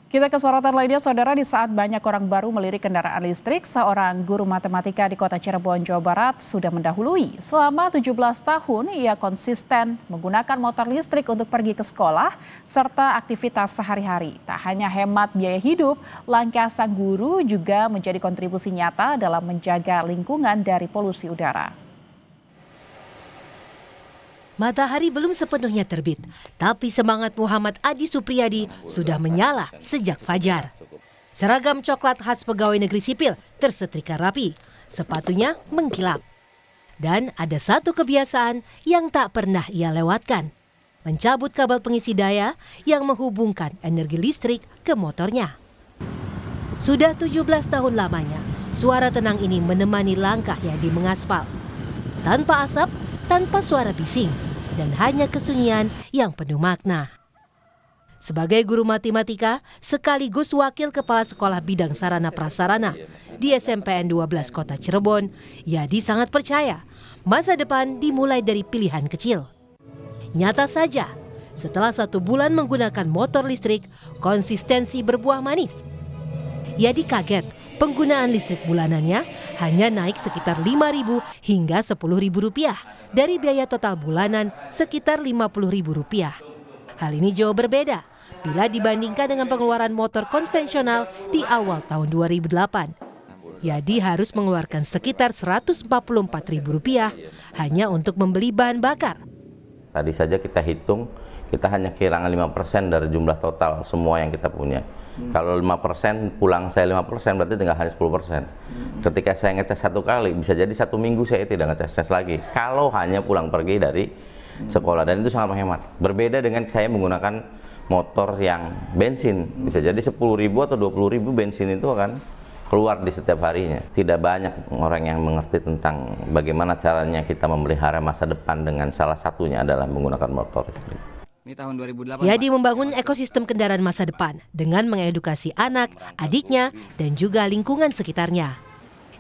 Kita ke sorotan lainnya, saudara. Di saat banyak orang baru melirik kendaraan listrik, seorang guru matematika di kota Cirebon, Jawa Barat sudah mendahului. Selama 17 tahun, ia konsisten menggunakan motor listrik untuk pergi ke sekolah serta aktivitas sehari-hari. Tak hanya hemat biaya hidup, langkah sang guru juga menjadi kontribusi nyata dalam menjaga lingkungan dari polusi udara. Matahari belum sepenuhnya terbit, tapi semangat Muhammad Adi Supriyadi sudah menyala sejak fajar. Seragam coklat khas pegawai negeri sipil tersetrika rapi, sepatunya mengkilap. Dan ada satu kebiasaan yang tak pernah ia lewatkan, mencabut kabel pengisi daya yang menghubungkan energi listrik ke motornya. Sudah 17 tahun lamanya, suara tenang ini menemani langkah Yadi mengaspal. Tanpa asap, tanpa suara bising, dan hanya kesunyian yang penuh makna. Sebagai guru matematika sekaligus wakil kepala sekolah bidang sarana prasarana di SMPN 12 Kota Cirebon, Yadi sangat percaya masa depan dimulai dari pilihan kecil. Nyata saja, setelah 1 bulan menggunakan motor listrik, konsistensi berbuah manis. Yadi kaget penggunaan listrik bulanannya hanya naik sekitar Rp5.000 hingga Rp10.000 dari biaya total bulanan sekitar Rp50.000. Hal ini jauh berbeda bila dibandingkan dengan pengeluaran motor konvensional di awal tahun 2008. Yadi harus mengeluarkan sekitar Rp144.000 hanya untuk membeli bahan bakar. Tadi saja kita hitung, kita hanya kehilangan 5% dari jumlah total semua yang kita punya. Kalau 5%, pulang saya 5%, berarti tinggal hanya 10%. Ketika saya ngetes 1 kali, bisa jadi 1 minggu saya tidak ngetes lagi. Kalau hanya pulang pergi dari sekolah, dan itu sangat menghemat. Berbeda dengan saya menggunakan motor yang bensin, bisa jadi 10.000 atau 20.000 bensin itu akan keluar di setiap harinya. Tidak banyak orang yang mengerti tentang bagaimana caranya kita memelihara masa depan dengan salah satunya adalah menggunakan motor listrik. Tahun 2008, Yadi membangun ekosistem kendaraan masa depan dengan mengedukasi anak, adiknya, dan juga lingkungan sekitarnya.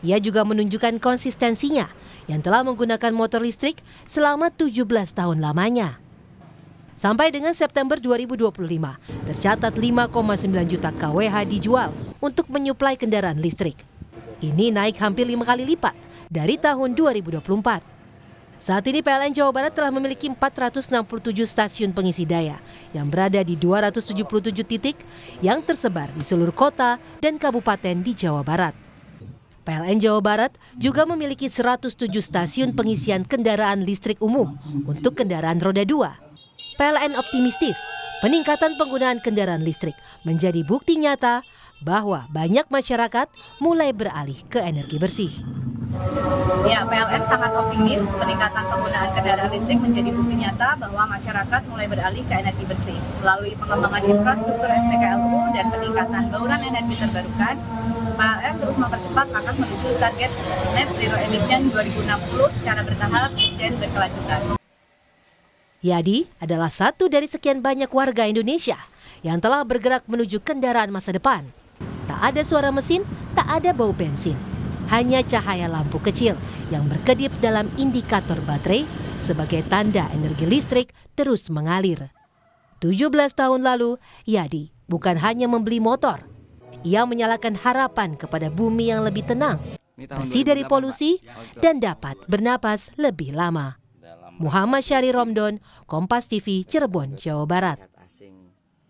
Ia juga menunjukkan konsistensinya yang telah menggunakan motor listrik selama 17 tahun lamanya. Sampai dengan September 2025, tercatat 5,9 juta kWh dijual untuk menyuplai kendaraan listrik. Ini naik hampir 5 kali lipat dari tahun 2024. Saat ini PLN Jawa Barat telah memiliki 467 stasiun pengisi daya yang berada di 277 titik yang tersebar di seluruh kota dan kabupaten di Jawa Barat. PLN Jawa Barat juga memiliki 107 stasiun pengisian kendaraan listrik umum untuk kendaraan roda 2. PLN optimistis peningkatan penggunaan kendaraan listrik menjadi bukti nyata bahwa banyak masyarakat mulai beralih ke energi bersih. Ya, PLN sangat optimis peningkatan penggunaan kendaraan listrik menjadi bukti nyata bahwa masyarakat mulai beralih ke energi bersih. Melalui pengembangan infrastruktur SPKLU dan peningkatan bauran energi terbarukan, PLN terus mempercepat langkah menuju target net zero emission 2060 secara bertahap dan berkelanjutan. Yadi adalah satu dari sekian banyak warga Indonesia yang telah bergerak menuju kendaraan masa depan. Tak ada suara mesin, tak ada bau bensin. Hanya cahaya lampu kecil yang berkedip dalam indikator baterai sebagai tanda energi listrik terus mengalir. 17 tahun lalu, Yadi bukan hanya membeli motor. Ia menyalakan harapan kepada bumi yang lebih tenang, bersih dari polusi, dan dapat bernapas lebih lama. Muhammad Syahri Romdon, Kompas TV, Cirebon, Jawa Barat.